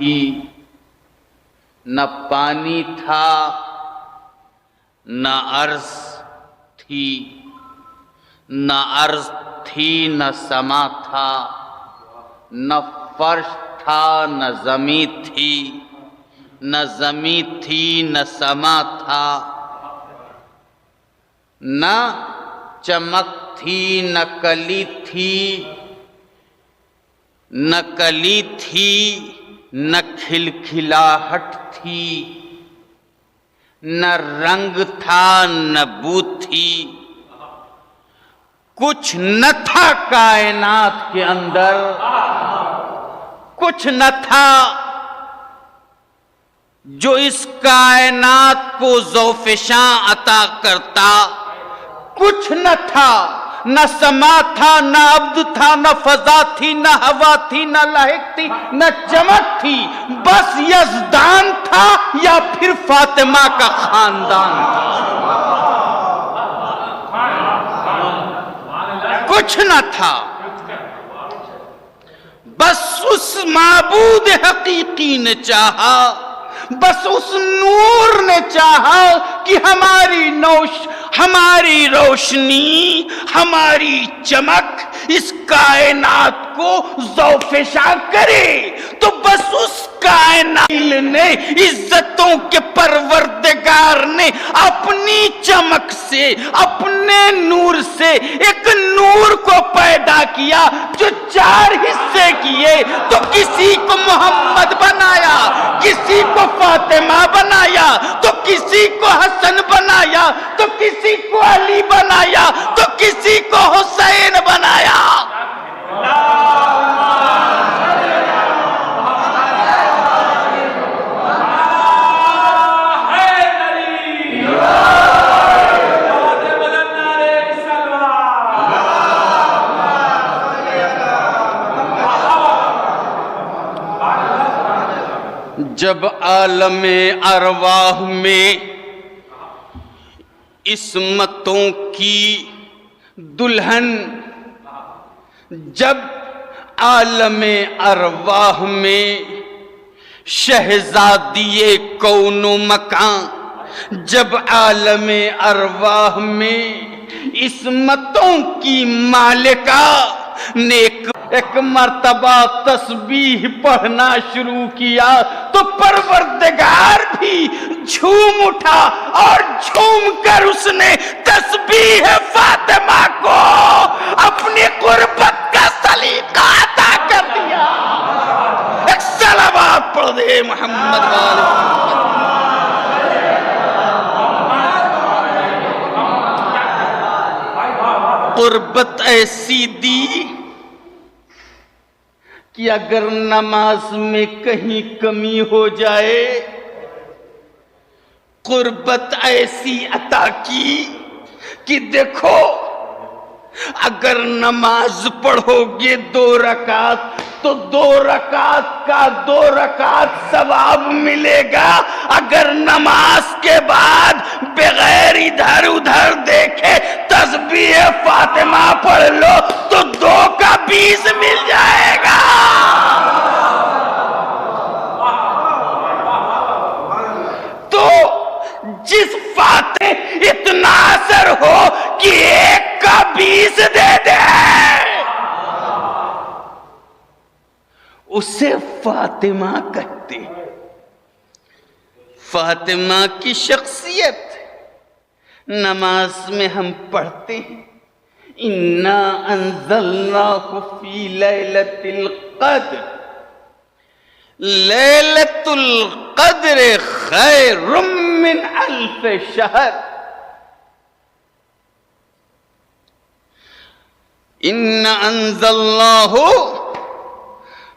थी, न पानी था, न अर्ज थी, न अर्ज थी न समा था, न फर्श था न जमी थी, न जमी थी न समा था, न चमक थी न कली थी, न कली थी न खिलखिलाहट थी, न रंग था न बू थी। कुछ न था कायनात के अंदर, कुछ न था जो इस कायनात को ज़ौफ़िशां अता करता। कुछ न था, न समा था, न अब्द था, न फजा थी, न हवा थी, न लहक थी, न चमक थी। बस यज़दान था या फिर फातिमा का खानदान था। कुछ न था, बस उस माबूद हकीकी ने चाहा, बस उस नूर ने चाहा कि हमारी रोशनी, हमारी चमक इस कायनात को ज़ौफ़िशां करे। तो बस उस कायनात ने, इज्जतों के परवरदिगार ने अपनी चमक से, अपने नूर से एक नूर को पैदा किया जो चार हिस्से किए। तो किसी को मोहम्मद बनाया, किसी को फातिमा बनाया, तो किसी को हसन बनाया, तो किसी को अली बनाया, तो किसी को हुसैन बनाया। जब आलमे अरवाह में इस्मतों की दुल्हन, जब आलमे अरवाह में शहजादिये कौनो मकान, जब आलमे अरवाह में इस्मतों की मालिका ने एक मर्तबा तस्बीह पढ़ना शुरू किया तो परवरदिगार भी झूम उठा और झूम कर उसने तस्बीह फातिमा को अपनी कुर्बत का सलीका अता कर दिया। एक सलावत पढ़ दे मोहम्मद वाले। कुर्बत ऐसी दी कि अगर नमाज में कहीं कमी हो जाए, कुर्बत ऐसी अता की कि देखो अगर नमाज पढ़ोगे 2 रकात तो 2 रकात का 2 रकात सवाब मिलेगा। अगर नमाज के बाद बगैर इधर उधर देखे तस्बीह फातिमा पढ़ लो तो 2 का 20 मिल जाएगा। तो जिस फातिमा इतना असर हो कि 1 का 20 दे दे, उसे फातिमा कहते हैं। फातिमा की शख्सियत नमाज में हम पढ़ते हैं, इन्ना अंज़लनाहु फी लैलतिल क़द्र, लैलतुल क़द्र खैरुम मिन अल्फ शहर। इन्ना अंज़लनाहु,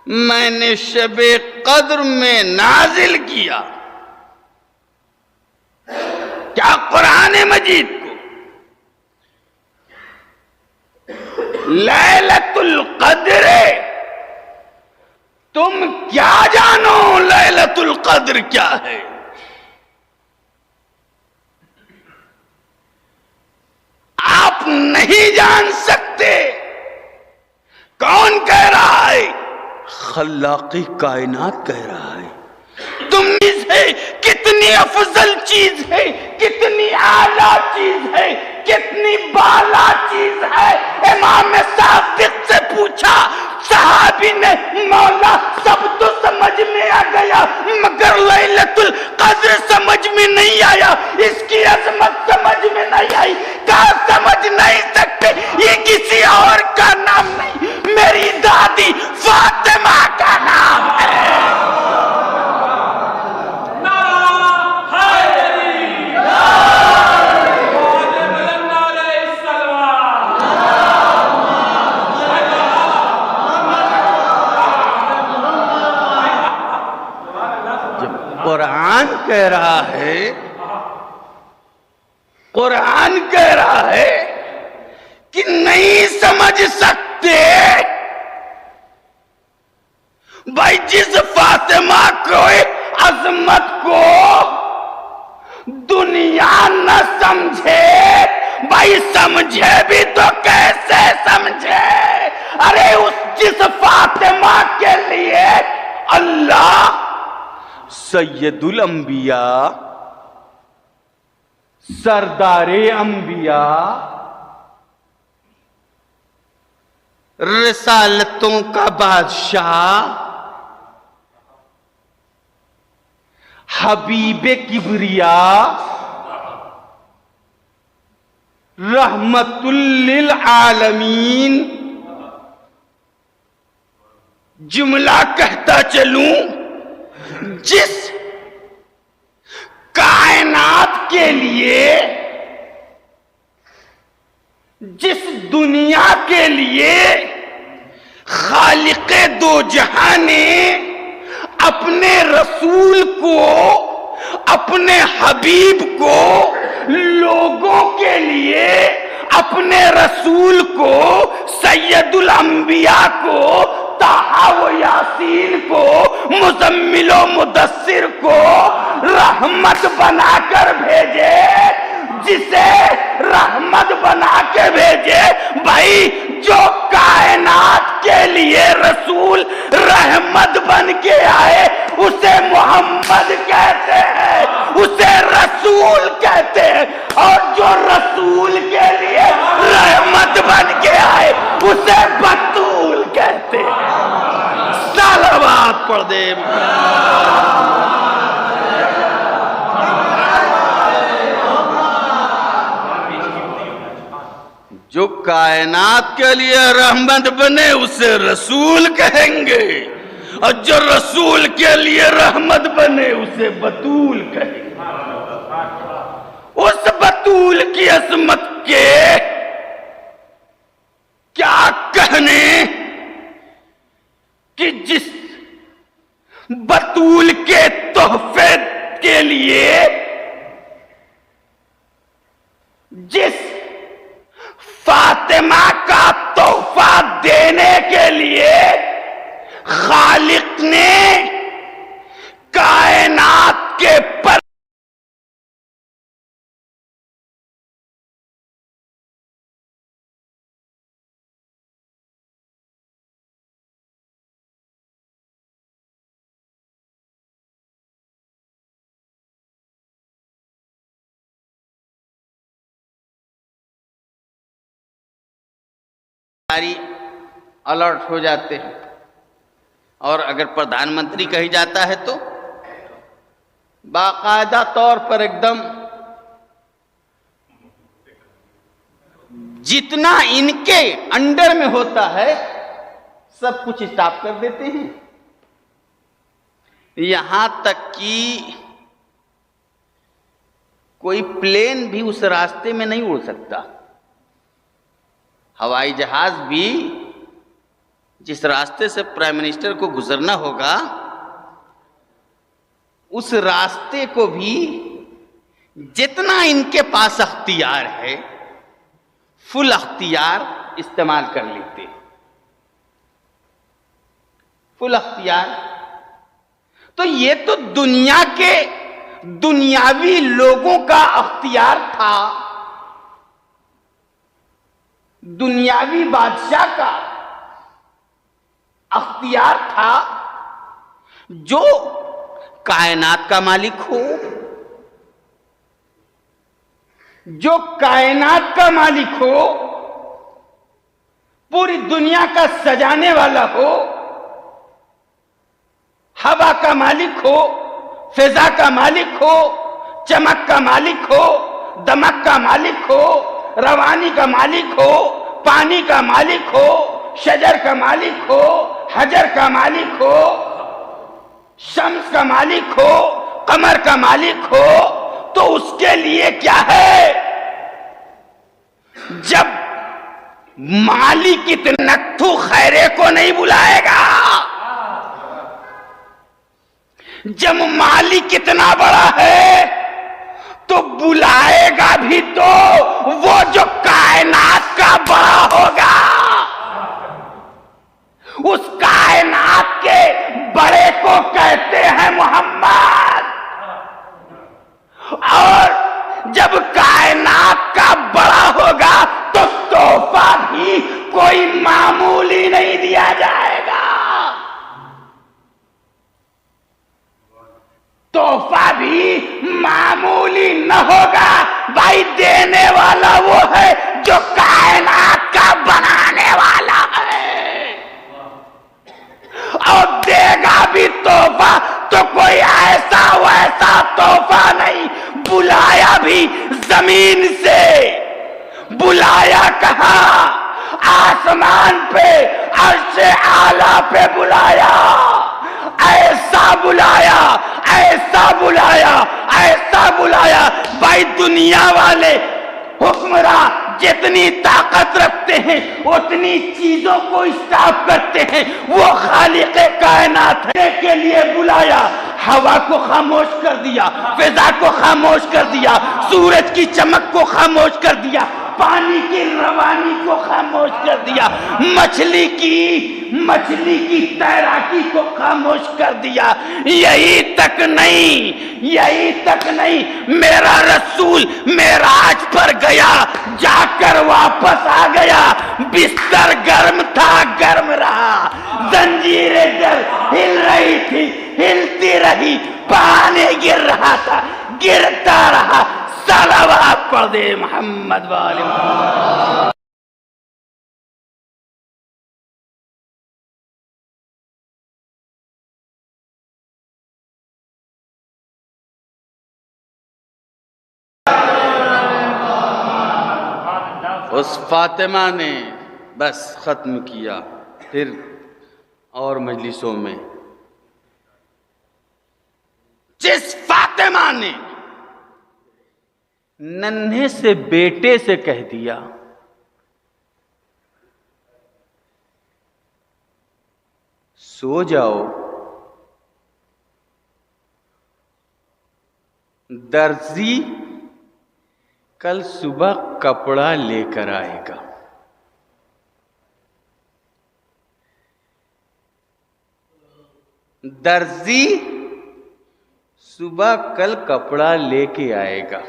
मैंने शबे कद्र में नाजिल किया। क्या कुरान मजीद को लैलतुल क़द्र, तुम क्या जानो लैलतुल क़द्र क्या है? आप नहीं जान सकते। कौन कह रहा है? खल्लाक़ी कायनात कह रहा है। है, कितनी अफजल चीज है, कितनी आला चीज है, कितनी बाला चीज है। इमाम सादिक से पूछा, सहाबी ने, मौला सब तो समझ में आ गया मगर लैलतुल कद्र समझ में नहीं आया, इसकी अजमत समझ में नहीं आई। कहा समझ नहीं सकते, ये किसी और का नाम नहीं, मेरी दादी फातिमा का नाम है। कुरान कह रहा है, कुरान कह रहा है कि नहीं समझ सकते। भाई जिस फातिमा को अजमत को दुनिया न समझे, भाई समझे भी तो कैसे समझे। अरे उस जिस फातिमा के लिए अल्लाह सैयदुल अंबिया, सरदारे अंबिया, रिसालतों का बादशाह, हबीबे किबरिया, रहमतुल लिल आलमीन, जुमला कहता चलूं, जिस कायनात के लिए, जिस दुनिया के लिए खालिक़े दो जहां ने अपने रसूल को, अपने हबीब को, लोगों के लिए अपने रसूल को, सैयदुल अंबिया को, ताहा व यासीन को, मुज़म्मिलो मुदस्सिर को रहमत बनाकर भेजे, जिसे रहमत बना के भेजे। भाई जो कायनात के लिए रसूल रहमत बन के आए उसे मोहम्मद कहते हैं, उसे रसूल कहते हैं। और जो रसूल के लिए रहमत बन के आए उसे बतूल कहते हैं। सलावत पढ़ दे। जो कायनात के लिए रहमत बने उसे रसूल कहेंगे, और जो रसूल के लिए रहमत बने उसे बतूल कहेंगे। उस बतूल की अजमत के क्या कहने कि जिस बतूल के तोहफे के लिए, जिस फातिमा का तोहफा देने के लिए खालिक ने कायनात के पर अलर्ट हो जाते हैं। और अगर प्रधानमंत्री कही जाता है तो बाकायदा तौर पर एकदम जितना इनके अंडर में होता है सब कुछ स्टॉप कर देते हैं। यहां तक कि कोई प्लेन भी उस रास्ते में नहीं उड़ सकता। हवाई जहाज भी जिस रास्ते से प्राइम मिनिस्टर को गुजरना होगा उस रास्ते को भी जितना इनके पास अख्तियार है फुल अख्तियार इस्तेमाल कर लेते, फुल अख्तियार। तो ये तो दुनिया के दुनियावी लोगों का अख्तियार था, दुनियावी बादशाह का अख्तियार था, जो कायनात का मालिक हो, जो कायनात का मालिक हो, पूरी दुनिया का सजाने वाला हो, हवा का मालिक हो, फिजा का मालिक हो, चमक का मालिक हो, दमक का मालिक हो, रवानी का मालिक हो, पानी का मालिक हो, शजर का मालिक हो, हजर का मालिक हो, शम्स का मालिक हो, कमर का मालिक हो, तो उसके लिए क्या है? जब मालिक इतने नक्थू खैरे को नहीं बुलाएगा, जब मालिक इतना बड़ा है तो बुलाएगा भी तो वो जो कायनात का बड़ा होगा। उस कायनात के बड़े को कहते हैं मोहम्मद। और जब कायनात का बड़ा होगा तो तोहफा भी कोई मामूली नहीं दिया जाएगा। तोहफा भी मामूली न होगा भाई, देने वाला वो है जो कायनात का बनाने वाला है। और देगा भी तोहफा तो कोई ऐसा वैसा तोहफा नहीं, बुलाया भी जमीन से। बुलाया कहां? आसमान पे, अर्श आला पे बुलाया। ऐसा बुलाया, ऐसा बुलाया, ऐसा बुलाया भाई, दुनिया वाले हुक्मरान जितनी ताकत रखते हैं उतनी चीजों को स्टॉप करते हैं। वो खालिक़े कायनात के लिए बुलाया, हवा को खामोश कर दिया, फिजा को खामोश कर दिया, सूरज की चमक को खामोश कर दिया, पानी की रवानी को खामोश कर दिया, मछली की तैराकी को खामोश कर दिया। यही तक नहीं, मेरा रसूल मेराज पर गया, जाकर वापस आ गया। बिस्तर गर्म था, गर्म रहा, जंजीरें हिल रही थी, हिलती रही, पानी गिर रहा था, गिरता रहा। सलावत पढ़ दे मोहम्मद वाले मोहम्मद। उस फातिमा ने बस खत्म किया, फिर और मजलिसों में जिस फातिमा ने नन्हे से बेटे से कह दिया सो जाओ, दर्जी कल सुबह कपड़ा लेकर आएगा। दर्जी सुबह कल कपड़ा लेके आएगा।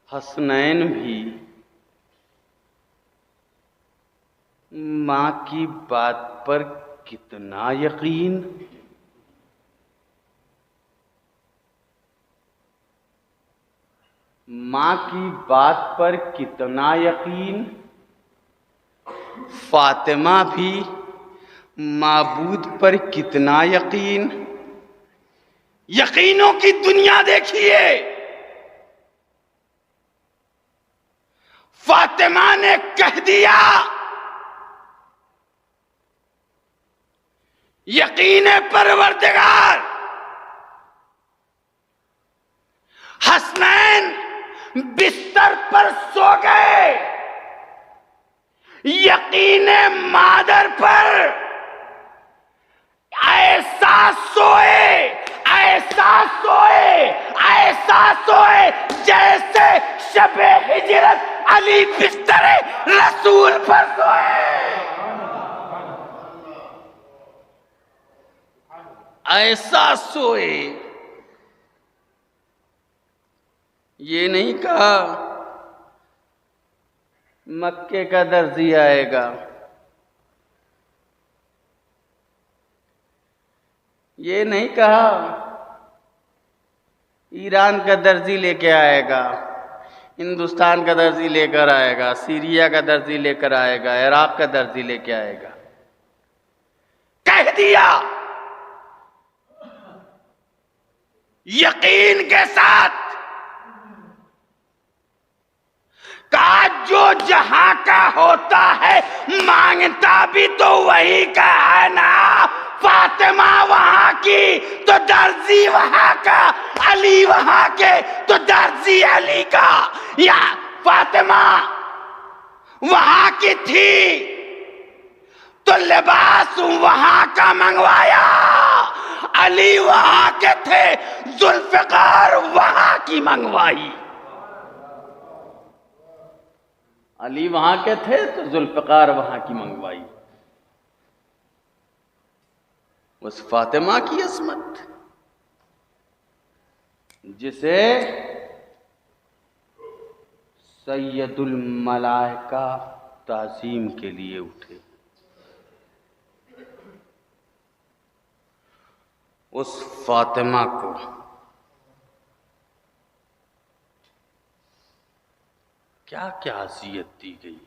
हसनैन भी मां की बात पर कितना यकीन, मां की बात पर कितना यकीन। फातिमा भी माबूद पर कितना यकीन। यकीनों की दुनिया देखिए। फातिमा ने कह दिया, यकीन परवरदिगार। हसनैन बिस्तर पर सो गए, यकीन मादर पर ऐसा सोए, ऐसा सोए, ऐसा सोए जैसे शबे हिजरत अली बिस्तर रसूल पर सोए। ऐसा सोए। ये नहीं कहा मक्के का दर्जी आएगा। ये नहीं कहा ईरान का दर्जी लेके आएगा, हिंदुस्तान का दर्जी लेकर आएगा, सीरिया का दर्जी लेकर आएगा, इराक का दर्जी लेके आएगा। कह दिया यकीन के साथ, कहा जो जहां का होता है मांगता भी तो वही का है ना। फातिमा वहां की तो दर्जी वहां का, अली वहां के तो दर्जी अली का। या फातिमा वहां की थी तो लिबास वहां का मंगवाया, अली वहां के थे जुल्फिकार वहां की मंगवाई। अली वहां के थे तो जुल्फिकार वहां की मंगवाई। उस फातिमा की अस्मत जिसे सैयदुल मलाइका ताज़ीम के लिए उठे, उस फातिमा को क्या क्या अज़ियत दी गई।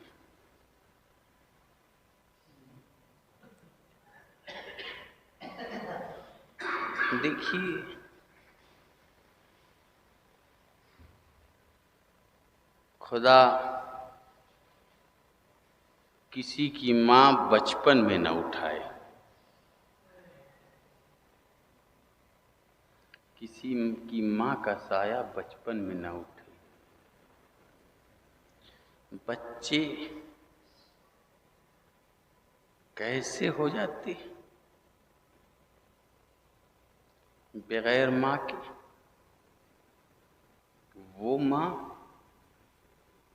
देखिए, खुदा किसी की माँ बचपन में न उठाए, किसी की माँ का साया बचपन में न उठे। बच्चे कैसे हो जाते बगैर माँ के? वो माँ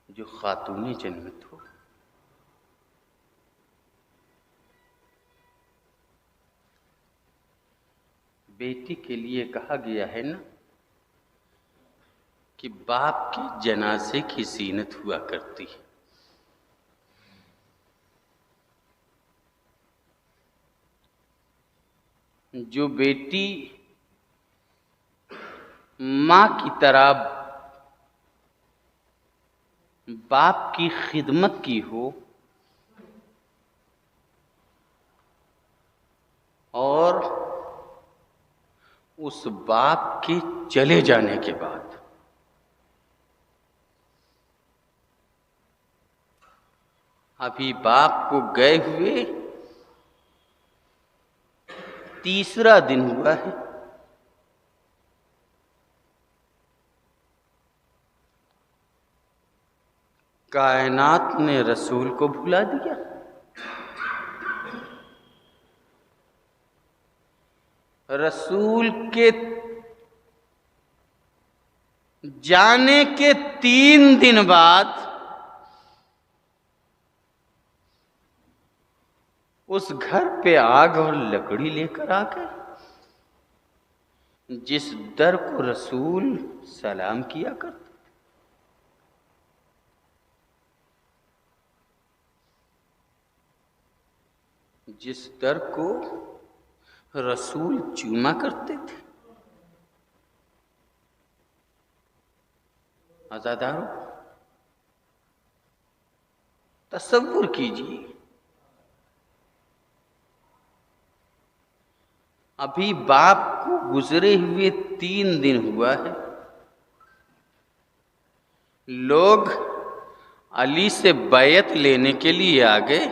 जो खातूने जन्नत हो। बेटी के लिए कहा गया है ना कि बाप के जनाजे की ज़ीनत हुआ करती है। जो बेटी माँ की तरह बाप की खिदमत की हो और उस बाप के चले जाने के बाद अभी बाप को गए हुए तीसरा दिन हुआ है, कायनात ने रसूल को भुला दिया। रसूल के जाने के 3 दिन बाद उस घर पे आग और लकड़ी लेकर आ गए, जिस दर को रसूल सलाम किया करते। जिस दर को रसूल चूमा करते थे। आज़ादारों, तसव्वुर कीजिए, अभी बाप को गुजरे हुए 3 दिन हुआ है, लोग अली से बैयत लेने के लिए आ गए।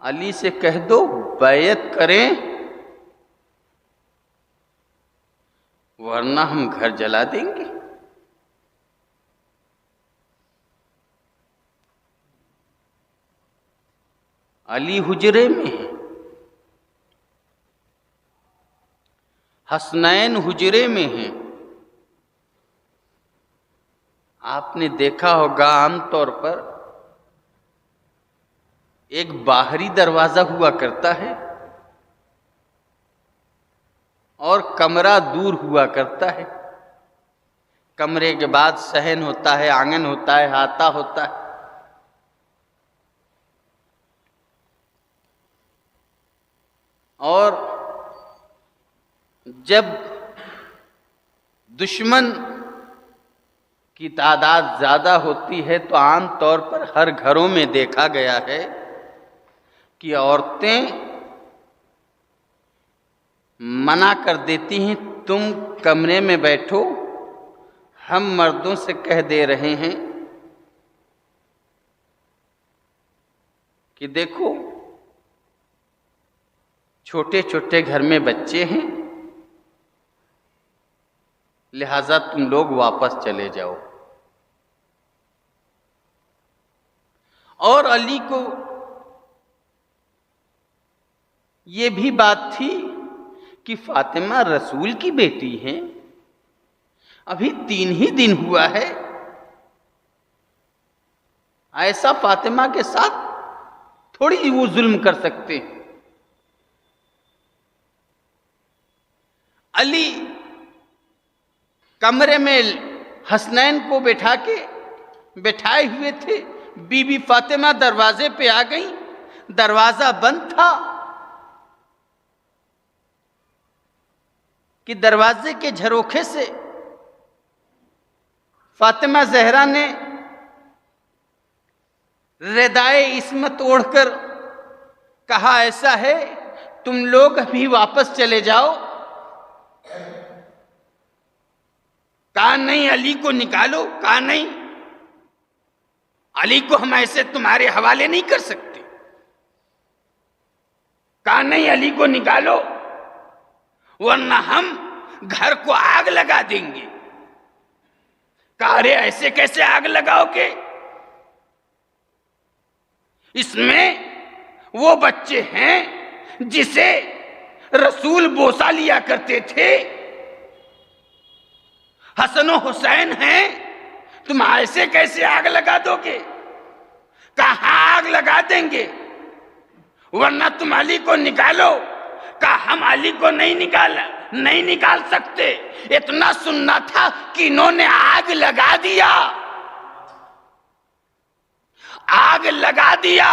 अली से कह दो बैयत करें वरना हम घर जला देंगे। अली हुजरे में है, हसनैन हुजरे में हैं। आपने देखा होगा आमतौर पर एक बाहरी दरवाजा हुआ करता है और कमरा दूर हुआ करता है। कमरे के बाद सहन होता है, आंगन होता है, हाता होता है। और जब दुश्मन की तादाद ज़्यादा होती है तो आम तौर पर हर घरों में देखा गया है कि औरतें मना कर देती हैं, तुम कमरे में बैठो, हम मर्दों से कह दे रहे हैं कि देखो छोटे छोटे घर में बच्चे हैं, लिहाजा तुम लोग वापस चले जाओ। और अली को ये भी बात थी कि फातिमा रसूल की बेटी है, अभी 3 ही दिन हुआ है, ऐसा फातिमा के साथ थोड़ी वो जुल्म कर सकते हैं। अली कमरे में हसनैन को बैठाए हुए थे। बीबी फातिमा दरवाजे पे आ गई, दरवाजा बंद था कि दरवाजे के झरोखे से फातिमा जहरा ने रिदाए इस्मत ओढ़कर कहा, ऐसा है तुम लोग अभी वापस चले जाओ। कहा नहीं, अली को निकालो। कहा नहीं, अली को हम ऐसे तुम्हारे हवाले नहीं कर सकते। कहा नहीं, अली को निकालो वरना हम घर को आग लगा देंगे। कहा अरे ऐसे कैसे आग लगाओगे, इसमें वो बच्चे हैं जिसे रसूल बोसा लिया करते थे, हसन और हुसैन हैं, तुम ऐसे कैसे आग लगा दोगे। कहा आग लगा देंगे वरना तुम अली को निकालो। कहा हम अली को नहीं निकाल सकते। इतना सुनना था कि इन्होंने आग लगा दिया, आग लगा दिया।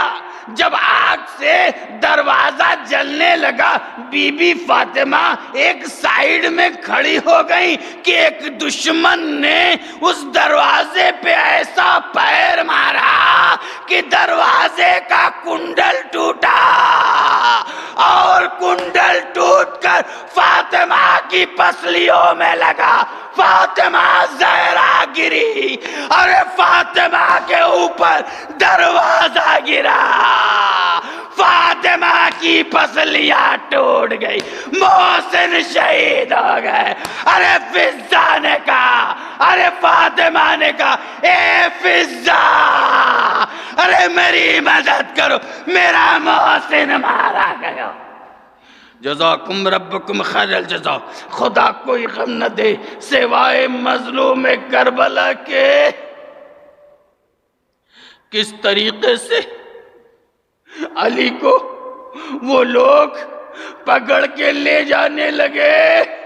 जब आग से दरवाजा जलने लगा, बीबी फातिमा एक साइड में खड़ी हो गई कि एक दुश्मन ने उस दरवाजे पे ऐसा पैर मारा कि दरवाजे का कुंडल टूटा और कुंडल टूटकर फातिमा की पसलियों में लगा। फातिमा जहरा गिरी, अरे फातिमा के ऊपर दरवाजा गिरा, फातिमा की पसलियां टूट गई, मोहसिन शहीद हो गए। अरे फिजा ने कहा, अरे फातिमा ने कहा, ए फिजा, अरे मेरी मदद करो, मेरा मोहसिन मारा गया। जज़ाकुम रब्बुकुम खैरल जज़ा। खुदा कोई गम न दे सिवाय मजलूम करबला के। किस तरीके से अली को वो लोग पकड़ के ले जाने लगे।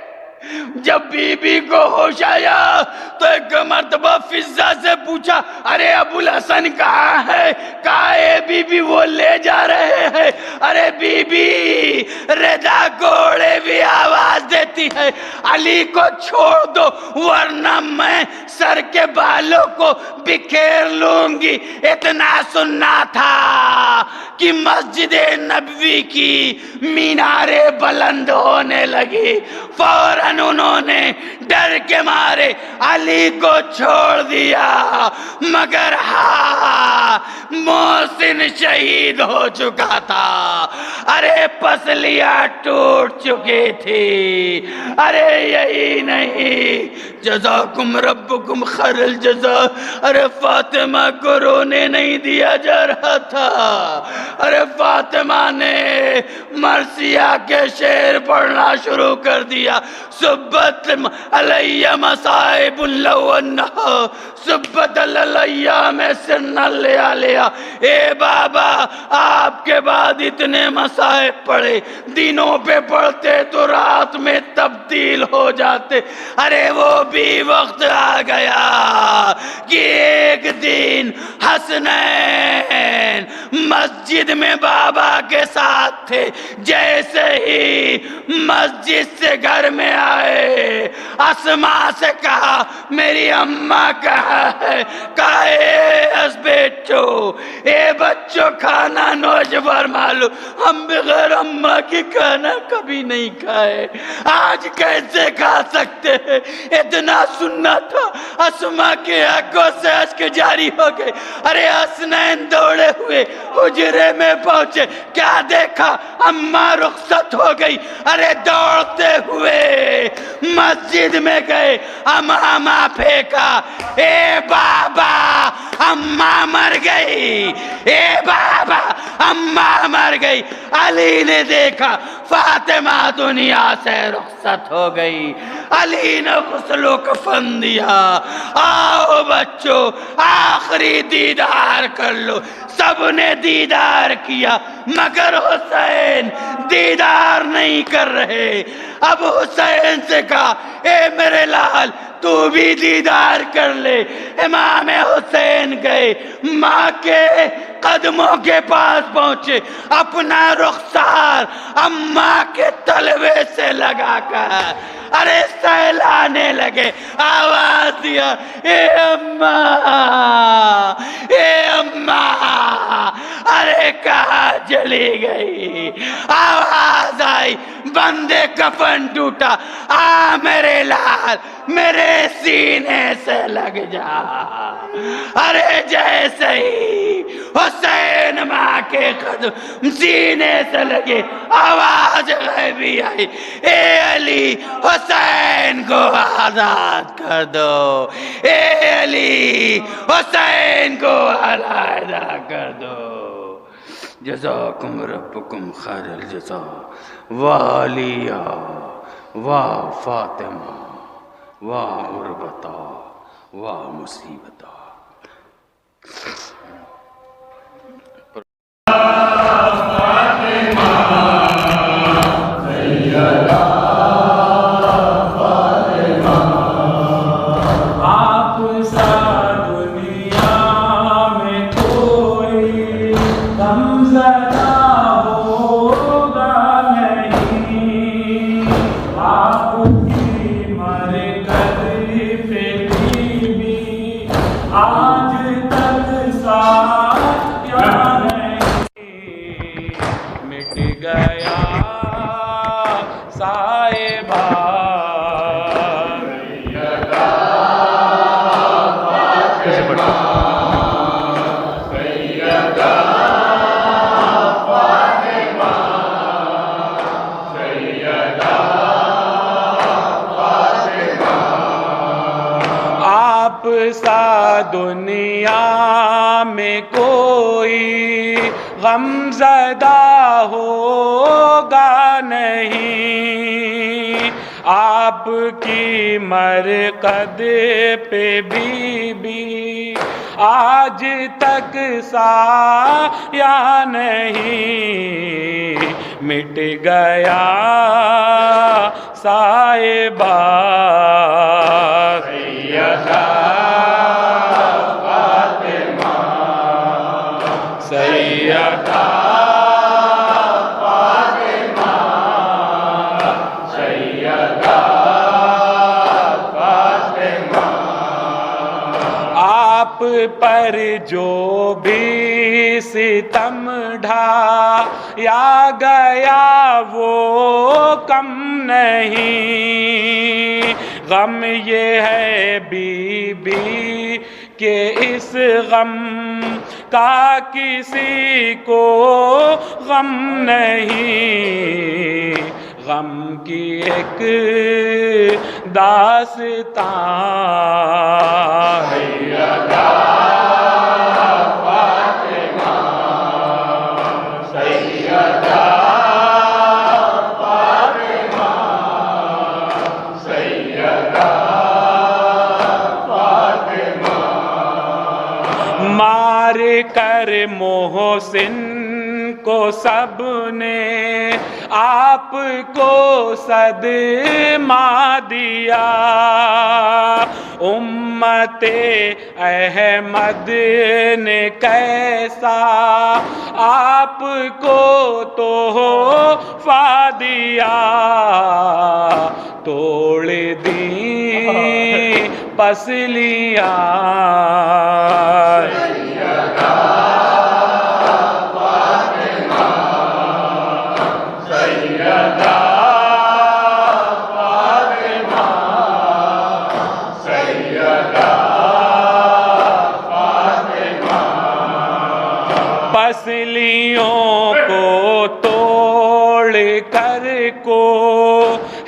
जब बीबी को होश आया तो एक मर्तबा फिजा से पूछा, अरे अबुल हसन कहाँ है। कहा है बीबी वो ले जा रहे हैं। अरे बीबी रजा घोड़े भी आवाज देती है, अली को छोड़ दो वरना मैं सर के बालों को बिखेर लूंगी। इतना सुनना था कि मस्जिद नबवी की मीनारें बुलंद होने लगी। फौरन उन्होंने डर के मारे अली को छोड़ दिया, मगर मोहसिन शहीद हो चुका था। अरे पसलियां टूट चुकी थी। अरे यही नहीं, जज़ाकुम रब्बुकुम खैरल जज़ा। अरे फातिमा को रोने नहीं दिया जा रहा था। अरे फातिमा ने मरसिया के शेर पढ़ना शुरू कर दिया। सुब्बत अलैया मसाइबुल लवन्ना, सुब्बत अलैया में सिरना ले लिया। ए बाबा, आपके बाद इतने साए पड़े, दिनों पे पड़ते तो रात में तब्दील हो जाते। अरे वो भी वक्त आ गया कि एक दिन हसनैन मस्जिद में बाबा के साथ थे। जैसे ही मस्जिद से घर में आए, अस्मा से कहा मेरी अम्मा कहाँ है? कहा ए बच्चों खाना नोच फरमा लो, हम बगैर अम्मा की खाना कभी नहीं खाए, आज कैसे खा सकते हैं? इतना सुनना था। अस्मा के आंखों से अश्क जारी हो गए। अरे हसनैन दौड़े हुए हुजरे में पहुंचे, क्या देखा? अम्मा रुखसत हो गई। अरे दौड़ते हुए मस्जिद में गए, अमामा फेंका, ए बाबा अम्मा मर गई, ए बाबा अम्मा मर गई। अली ने देखा फातिमा दुनिया से रुखसत हो गई। अली ने गुस्लो कफन दिया। आओ बच्चों आखिरी दीदार कर लो। सबने दीदार किया मगर हुसैन दीदार नहीं कर रहे। अब हुसैन से कहा ए मेरे लाल तू भी दीदार कर ले। इमाम हुसैन गए, माँ के कदमों के पास पहुंचे, अपना रुखसार अम्मा के तलवे से लगाकर अरे सहलाने लगे। आवाज दिया ए अम्मा, ए अम्मा। अरे कहाँ चली गई? आवाज आई, बंदे कफन टूटा। आ मेरे लाल मेरे सीने से लग जा। अरे जैसे ही हुसैन माँ के कदम सीने से लगे, आवाज गैबी आई, ए अली हुसैन को आजाद कर दो, ए अली हुसैन को अलहदा कर दो। जज़ाकुम रब्बुकुम खैरल जज़ा। वाह अलिया, वाह फातिमा, वाह उर्बता, वाह मुसीबता। दुनिया में कोई गमज़दा होगा नहीं, आपकी मरकद पे बीबी आज तक साया नहीं, मिट गया साहिबा। आप पर जो भी सितम ढाया गया वो कम नहीं, गम ये है बीबी के इस गम का किसी को गम नहीं, गम की एक दास्तां है। मार कर मोहसिन को सबने आपको सदमा दिया। उम्मते अहमद ने कैसा आपको तोहफा दिया। तोड़ दी पसलियां पसलियों को तोड़ कर को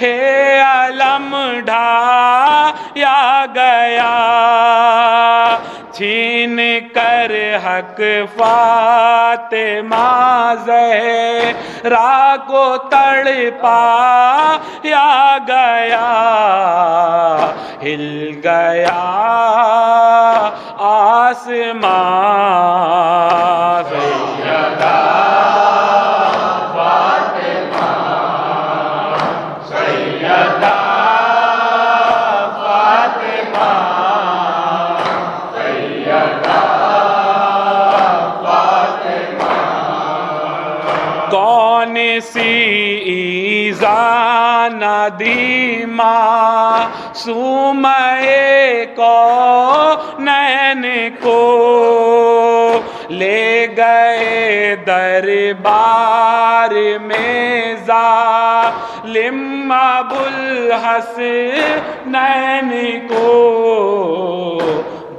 है अलम ढाया गया। छीन कर हक फातिमा ज़हरा को तड़पाया गया। हिल गया आसमान सैयदा फातिमा सैयदा फातिमा सैयदा फातिमा। कौन सी ईज़ा नदीमा सुमए कौनैन को ले गए दरबार में ज़ालिम अबुल हसनैन को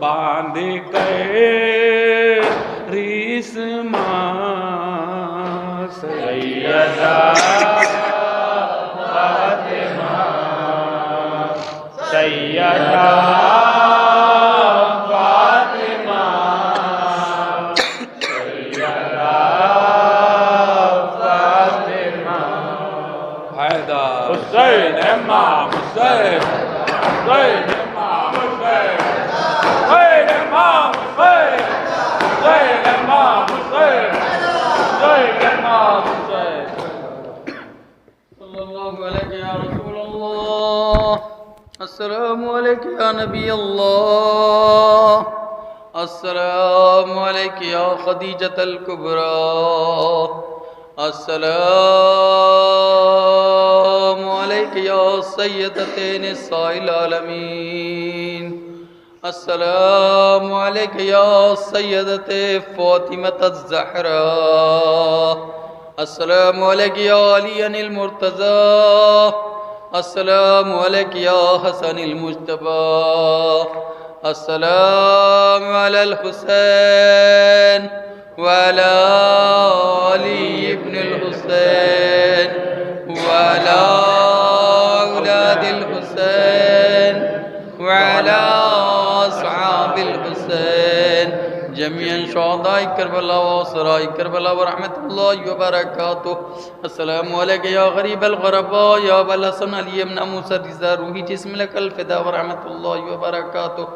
बांध कर रिस्मा सैयदा फातिमा सैयदा फातिमा सैयदा फातिमा। हैदर हुसैन इमाम हुसैन हुसैन इमाम हुसैन हुसैन इमाम हुसैन हुसैन इमाम हुसैन हुसैन इमाम हुसैन। सल्लल्लाहु अलैहि या रसूल अल्लाह। अस्सलामु अलैका या नबी अल्लाह। अस्सलामु अलैका या खदीजतल कुबरा। अस्सलामु अलैका या सय्यदते निसाइल आलमीन। अस्सलामु अलैका या सय्यदते फातिमतज़ ज़हरा। अस्सलामु अलैका या अलीयनिल मुर्तज़ा। अस्सलामु अलैका या हसनिल मुज्तबा। अस्सलामु अलल हुसैन व अला अली इब्नुल हुसैन व अला औलादिल हुसैन व अला अस्हाबिल हुसैन जमीअन शुहदाए करबला व उसराए करबला व रहमतुल्लाहि व बरकातुहू। अस्सलामु अलैका या गरीबल गुरबा या अबल हसन अली इब्न मूसा रिज़ा रूही जिस्म लकल फिदा व रहमतुल्लाहि व बरकातुहू।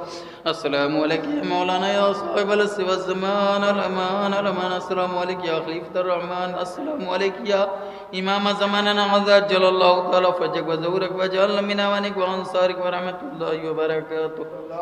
अस्सलामु अलैका या मौलाना या साहिबल अस्र व ज़मान अल अमान अल अमान। अस्सलामु अलैका या खलीफतुर रहमान। अस्सलामु अलैका या इमाम ज़मानना अज़्जलल्लाहु तआला फजक व ज़हूरक व जअलना मिन अवानिक व अंसारिक व रहमतुल्लाहि व बरकातुहू।